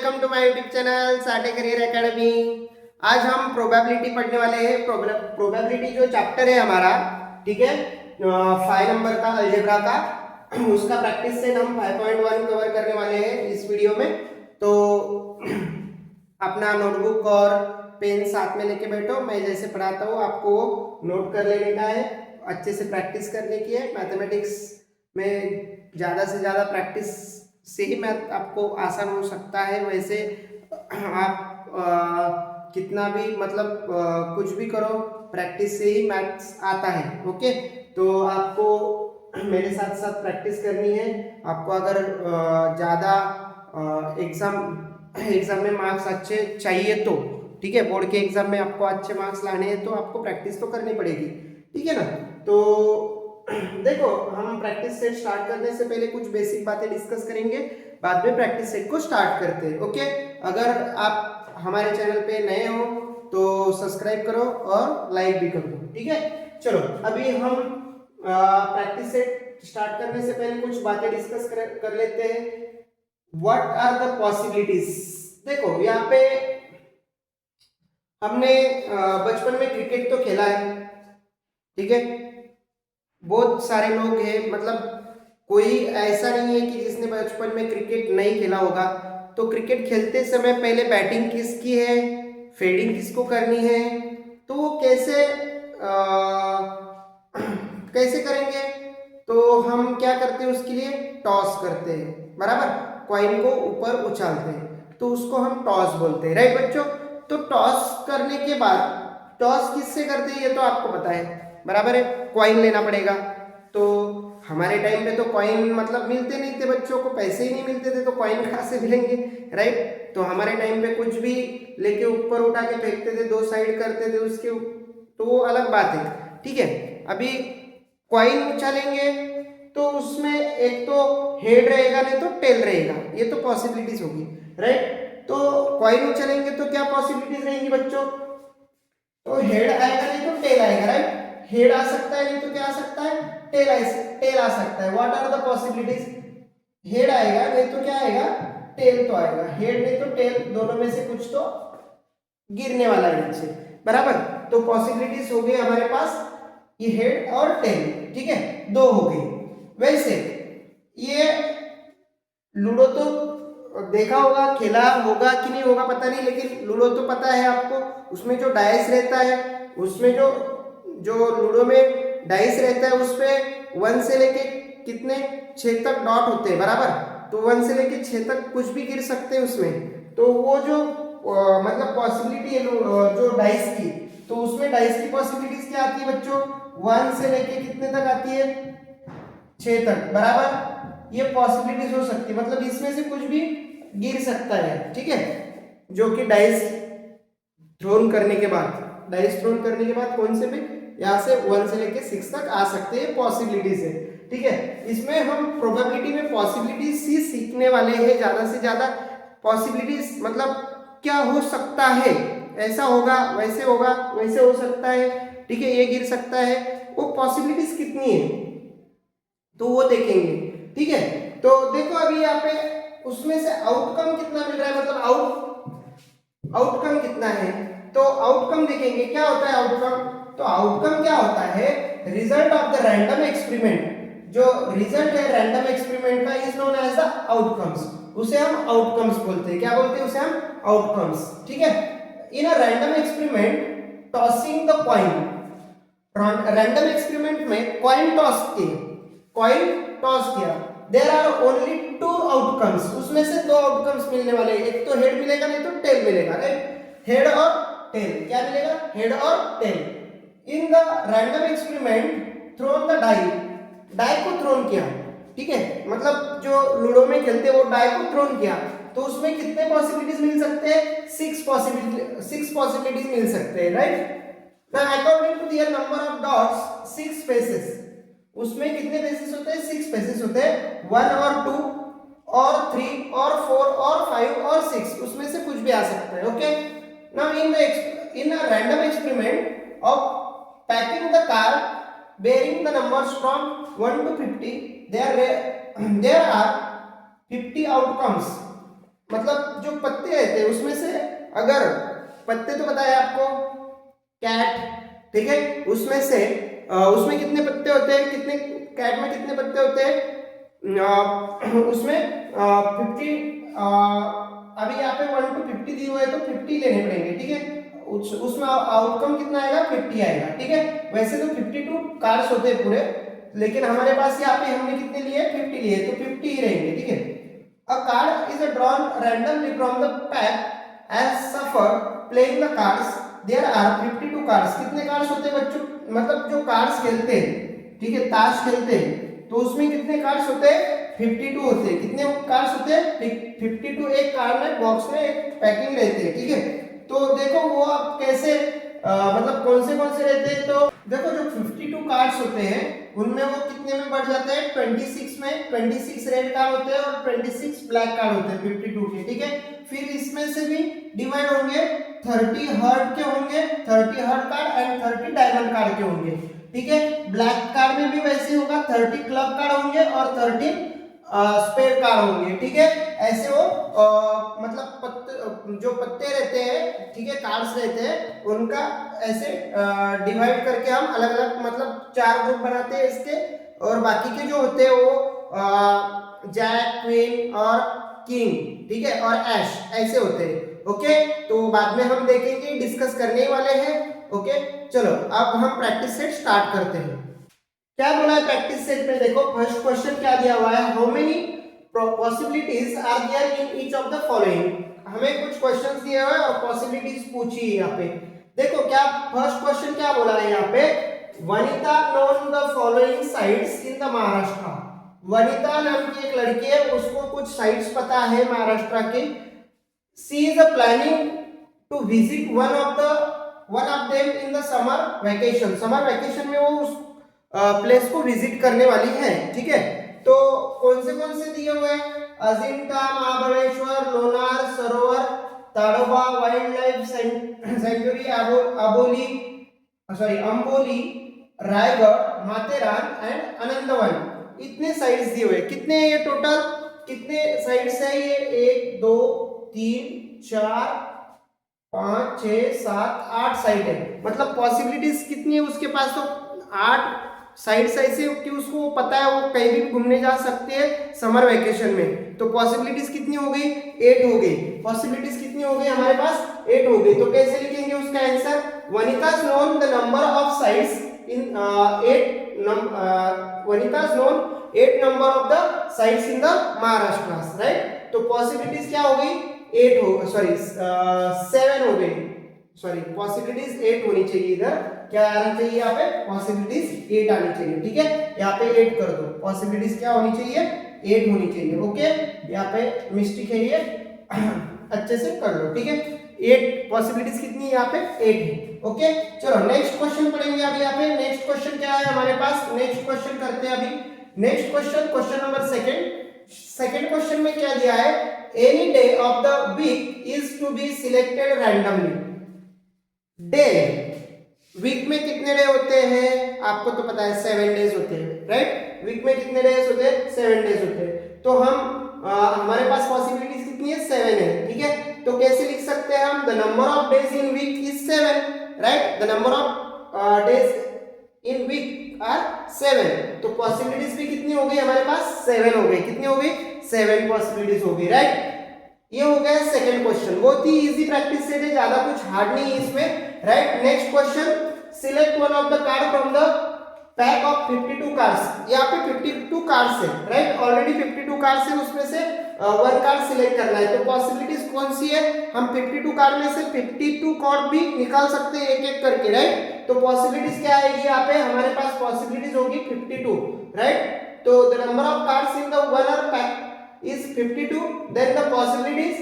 Welcome to my YouTube channel Sate career academy. आज हम probability पढ़ने वाले हैं। प्रोबेबिलिटी जो चैप्टर है हमारा, ठीक है, 5 नंबर का अलजेब्रा का, उसका प्रैक्टिस सेट हम 5.1 कवर करने वाले हैं इस वीडियो में। तो अपना नोटबुक और पेन साथ में लेके बैठो। मैं जैसे पढ़ाता हूँ आपको नोट कर लेने का है, अच्छे से प्रैक्टिस करने की है। मैथमेटिक्स में ज़्यादा से ज़्यादा प्रैक्टिस से ही मैथ आपको आसान हो सकता है। वैसे आप कितना भी मतलब कुछ भी करो, प्रैक्टिस से ही मैथ्स आता है। ओके, तो आपको मेरे साथ साथ प्रैक्टिस करनी है। आपको अगर ज़्यादा एग्ज़ाम में मार्क्स अच्छे चाहिए तो, ठीक है, बोर्ड के एग्ज़ाम में आपको अच्छे मार्क्स लाने हैं तो आपको प्रैक्टिस तो करनी पड़ेगी, ठीक है ना। तो देखो, हम प्रैक्टिस सेट स्टार्ट करने से पहले कुछ बेसिक बातें डिस्कस करेंगे, बाद में प्रैक्टिस सेट को स्टार्ट करते हैं। ओके, अगर आप हमारे चैनल पे नए हो तो सब्सक्राइब करो और लाइक भी कर दो, ठीक है। चलो, अभी हम प्रैक्टिस सेट स्टार्ट करने से पहले कुछ बातें डिस्कस कर लेते हैं। What are the possibilities. देखो, यहाँ पे हमने बचपन में क्रिकेट तो खेला है, ठीक है। बहुत सारे लोग हैं, मतलब कोई ऐसा नहीं है कि जिसने बचपन में क्रिकेट नहीं खेला होगा। तो क्रिकेट खेलते समय पहले बैटिंग किसकी है, फील्डिंग किसको करनी है, तो वो कैसे करेंगे। तो हम क्या करते हैं उसके लिए, टॉस करते हैं, बराबर, कॉइन को ऊपर उछालते हैं, तो उसको हम टॉस बोलते हैं, राइट बच्चों। तो टॉस करने के बाद, टॉस किससे करते हैं ये तो आपको पता है, बराबर है, कॉइन लेना पड़ेगा। तो हमारे टाइम पे तो कॉइन मतलब मिलते नहीं थे, बच्चों को पैसे ही नहीं मिलते थे, तो कॉइन कहाँ से मिलेंगे, राइट। तो हमारे टाइम पे कुछ भी लेके ऊपर उठा के फेंकते थे, दो साइड करते थे उसके, तो वो अलग बात है, ठीक है। अभी कॉइन उछालेंगे तो उसमें एक तो हेड रहेगा, नहीं तो टेल रहेगा, ये तो पॉसिबिलिटीज होगी, राइट। तो कॉइन उछालेंगे तो क्या पॉसिबिलिटीज रहेंगी बच्चों, तो हेड आएगा नहीं तो टेल आएगा, राइट। हेड आ सकता है, नहीं तो क्या आ सकता है, टेल आ सकता है। What are the possibilities, head आएगा नहीं तो क्या आएगा, टेल तो आएगा। हेड नहीं तो टेल, दोनों में से कुछ तो गिरने वाला है नीचे, बराबर। तो पॉसिबिलिटीज हो गई हमारे पास, ये हेड और टेल, ठीक है, दो हो गई। वैसे ये लूडो तो देखा होगा, खेला होगा कि नहीं होगा पता नहीं, लेकिन लूडो तो पता है आपको, उसमें जो डाइस रहता है, उसमें जो जो लूडो में डाइस रहता है, उस पे 1 से लेके कितने 6 तक डॉट होते हैं, बराबर। तो 1 से लेके 6 तक कुछ भी गिर सकते हैं उसमें। तो वो जो मतलब पॉसिबिलिटी है जो डाइस की, तो उसमें डाइस की पॉसिबिलिटीज क्या आती है बच्चों, 1 से लेके कितने तक आती है, 6 तक, बराबर। ये पॉसिबिलिटीज हो सकती है, मतलब इसमें से कुछ भी गिर सकता है, ठीक है, जो कि डाइस थ्रोन करने के बाद, डाइस थ्रोन करने के बाद कौन से भी यहाँ से 1 से लेके 6 तक आ सकते हैं, पॉसिबिलिटीज है, ठीक है। इसमें हम प्रोबेबिलिटी में पॉसिबिलिटीज ही सीखने वाले हैं, ज्यादा से ज्यादा पॉसिबिलिटीज मतलब क्या हो सकता है, ऐसा होगा, वैसे होगा, वैसे हो सकता है, ठीक है, ये गिर सकता है, वो पॉसिबिलिटीज कितनी है तो वो देखेंगे, ठीक है। तो देखो, अभी यहाँ पे उसमें से आउटकम कितना मिल रहा है, मतलब आउटकम कितना है, तो आउटकम देखेंगे। क्या होता है आउटकम, तो आउटकम क्या होता है, result of the random experiment. जो रिजल्ट है रैंडम एक्सपेरिमेंट का is known as the outcomes, उसे हम आउटकम्स बोलते हैं। क्या बोलते हैं उसे हम, आउटकम्स, ठीक है। In a random experiment tossing the coin, random experiment में कॉइन टॉस किए, कॉइन टॉस किया, देयर आर ओनली 2 आउटकम्स, उसमें से 2 आउटकम्स मिलने वाले हैं, एक तो हेड मिलेगा नहीं तो टेल मिलेगा, राइट। हेड और टेल, क्या मिलेगा, हेड और tail. In the random experiment thrown the die, die को थ्रोन किया, ठीक है, मतलब जो लूडो में खेलते हैं वो डाई को थ्रोन किया, तो उसमें कितने पॉसिबिलिटीज मिल सकते हैं, 6 पॉसिबिलिटीज मिल सकते हैं, right. Now according to their number of dots, 6 spaces, उसमें कितने पेसेस होते हैं, 6 पेसेस होते हैं, 1 और 2 और 3 और 4 और 5 और 6, उसमें से कुछ भी आ सकता है, okay. Now in a random experiment of packing the card bearing the numbers from 1 to 50, there are 50 outcomes, मतलब जो पत्ते रहते हैं उसमें से, अगर पत्ते तो पता है आपको, कैट, ठीक है, उसमें से उसमें कितने पत्ते होते हैं, कितने कैट में कितने पत्ते होते हैं, उसमें 50, अभी यहाँ पे 1 to 50 दिए हुए हैं तो 50 लेने पड़ेंगे, ठीक है, उसमें आउटकम कितना आएगा, 50 आएगा, ठीक है। वैसे तो 52 कार्ड्स होते हैं पूरे, लेकिन हमारे पास यहाँ पे हमने कितने लिए, 50 लिए, तो 50 ही रहेंगे, ठीक है। A card is drawn randomly from the pack as shuffled playing the cards, there are 52 cards. कितने कार्ड्स होते हैं बच्चों, मतलब जो कार्ड्स खेलते हैं, ठीक है, ताश खेलते हैं, तो उसमें कितने कार्ड्स होते हैं, 52 होते हैं। कितने कार्ड्स होते हैं, 52। एक कार्ड में बॉक्स में एक पैकिंग रहती है, ठीक है। तो देखो वो आप कैसे मतलब कौन से रहते हैं, तो देखो जो 52 कार्ड्स होते हैं उनमें वो कितने में बढ़ जाते हैं, 26 में। 26 रेड कार्ड होते हैं और 26 ब्लैक कार्ड होते हैं 52 के, ठीक है। फिर इसमें से भी डिवाइड होंगे, 30 हर्ट के होंगे, 30 heart card and 30 diamond card के होंगे, ठीक है। ब्लैक कार्ड में भी वैसे होगा, 30 क्लब कार्ड होंगे और 30 स्पेयर कार्ड होंगे, ठीक है। ऐसे वो मतलब जो पत्ते रहते हैं, ठीक है, कार्ड्स रहते हैं, उनका ऐसे डिवाइड करके हम अलग अलग मतलब 4 ग्रुप बनाते हैं इसके, और बाकी के जो होते हैं वो जैक, क्वीन और किंग, ठीक है, और ऐश, ऐसे होते हैं, ओके। तो बाद में हम देखेंगे, डिस्कस करने ही वाले हैं, ओके। चलो अब हम प्रैक्टिस सेट स्टार्ट करते हैं। क्या बोला है प्रैक्टिस सेट में, देखो फर्स्ट क्वेश्चन क्या दिया हुआ है, how many possibilities are there in each of the following. हमें कुछ क्वेश्चंस दिए हुए और पॉसिबिलिटीज पूछी है यहाँ पे। देखो क्या फर्स्ट क्वेश्चन क्या बोला है यहाँ पे, Vanita known the following sites in the Maharashtra. Vanita नाम की एक लड़की है, उसको कुछ साइट्स पता है महाराष्ट्र की। She is planning to visit one of them in the summer vacation. Summer vacation में वो उस प्लेस को विजिट करने वाली है, ठीक है। तो कौन से दिए हुए हैं, Ajanta, Mahabaleshwar, Lonar Sarovar, Tadoba wild life sanctuary, Amboli, Raigad, Matheran and Anantvan. इतने साइट्स दिए हुए, कितने ये टोटल, कितने साइट्स है ये, 1 2 3 4 5 6 7 8 साइट है। मतलब पॉसिबिलिटीज कितनी है उसके पास, तो 8 साइट्स ऐसे कि उसको पता है वो कहीं भी घूमने जा सकते हैं समर वेकेशन में। तो पॉसिबिलिटीज कितनी हो गई, 8 हो गई। पॉसिबिलिटीज कितनी हो गई हमारे पास, 8 हो गई। तो कैसे लिखेंगे उसका आंसर, वनिता's known the number of sites in 8 वनिता's known 8 number of the sites in the Maharashtra, right. तो पॉसिबिलिटीज क्या हो गई, 8 हो, सॉरी 7 हो गई, सॉरी पॉसिबिलिटीज 8 होनी चाहिए, इधर क्या आना चाहिए, यहाँ पे पॉसिबिलिटीज 8 आनी चाहिए, ठीक है। यहाँ पे 8 कर दो, पॉसिबिलिटीज क्या होनी चाहिए, 8 होनी चाहिए, ओके। यहाँ पे मिस्टेक है ये, अच्छे से कर लो, ठीक है। 8 पॉसिबिलिटीज कितनी है यहाँ पे, 8 है, ओके। चलो नेक्स्ट क्वेश्चन पढ़ेंगे अभी। यहाँ पे नेक्स्ट क्वेश्चन क्या है हमारे पास, नेक्स्ट क्वेश्चन करते हैं अभी। Next question, question number second question में क्या दिया है, any day of the week is to be selected randomly. Day, week में कितने डे होते हैं आपको तो पता है, 7 डेज होते हैं, राइट। वीक में कितने डेज होते हैं, 7 डेज होते हैं। तो हम हमारे पास पॉसिबिलिटीज कितनी है, 7 है, ठीक है। तो कैसे लिख सकते हैं हम, the number of days in week is 7, right. The number of days in week are 7। तो पॉसिबिलिटीज भी कितनी हो गई हमारे पास, 7 हो गई। कितनी हो गई, 7 पॉसिबिलिटीज हो गई, राइट। ये हो गया सेकंड क्वेश्चन, बहुत ही इजी प्रैक्टिस सेट है, ज्यादा कुछ हार्ड नहीं है इसमें, right. Next question, select one of the card from the pack of 52 cards. यहाँ पे 52 कार्ड्स है, राइट। ऑलरेडी 52 कार्ड्स है, उसमें से वन कार्ड सिलेक्ट करना है। तो पॉसिबिलिटीज कौन सी है, हम 52 कार्ड में से 52 कार्ड भी निकाल सकते हैं एक एक करके, राइट। तो पॉसिबिलिटीज क्या आएगी यहाँ पे, हमारे पास पॉसिबिलिटीज होगी 52, राइट। तो the number of cards in the one are pack is 52, then the possibilities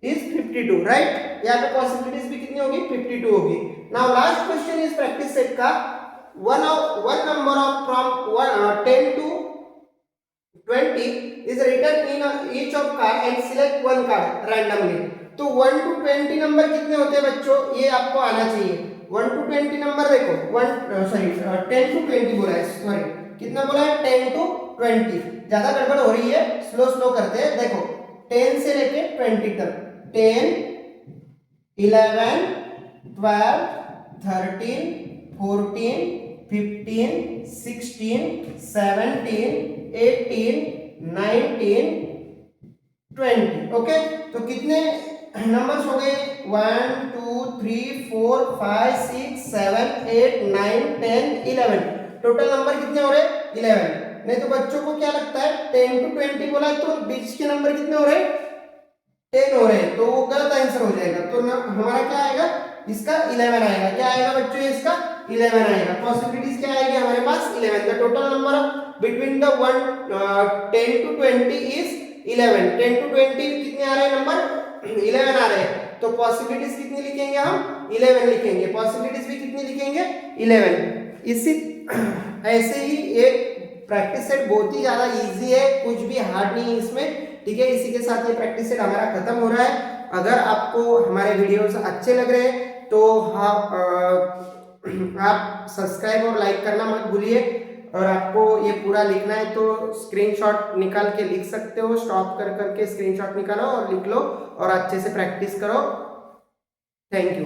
is 52, right। यहाँ पे possibilities भी कितनी होगी, 52 होगी। now last question is practice set का, one number of from 10 to 20 is written in each of card and select one card randomly। तो 1 to 20 number कितने होते हैं बच्चों, ये आपको आना चाहिए। 1 to 20 नंबर देखो, 10 to 20 बोला है, सॉरी कितना बोला है, 10 to 20। ज्यादा गड़बड़ हो रही है, स्लो करते हैं। देखो 10 से लेके 20 तक, 10, 11, 12, 13, 14, 15, 16, 17, 18, 19, 20। ओके, तो कितने नंबर्स हो गए? 1 2 3 4 5 6 7 8 9 10 11। टोटल नंबर कितने हो रहे? 11। नहीं तो बच्चों को क्या लगता है 10 to 20 बोला तो बीच के नंबर कितने हो रहे? 10 हो रहे हैं, तो वो गलत आंसर हो जाएगा। तो हमारा क्या आएगा? इसका 11 आएगा। क्या आएगा बच्चों? इसका 11 आएगा। पॉसिबिलिटीज क्या आएगी हमारे पास? 11। The total number between the 10 to 20 is 11। 10 to 20 कितने आ रहे हैं नंबर? 11 आ रहे हैं। तो पॉसिबिलिटीज कितनी लिखेंगे हम? 11 लिखेंगे। पॉसिबिलिटीज भी कितनी लिखेंगे? 11। इसी ऐसे ही एक प्रैक्टिस सेट बहुत ही ज्यादा इजी है, कुछ भी हार्ड नहीं है इसमें। ठीक है, इसी के साथ ये प्रैक्टिस सेट हमारा खत्म हो रहा है। अगर आपको हमारे वीडियोस अच्छे लग रहे हैं तो आप सब्सक्राइब और लाइक करना मत भूलिए। और आपको ये पूरा लिखना है तो स्क्रीनशॉट निकाल के लिख सकते हो, स्टॉप कर करके स्क्रीनशॉट निकालो और लिख लो और अच्छे से प्रैक्टिस करो। Thank you.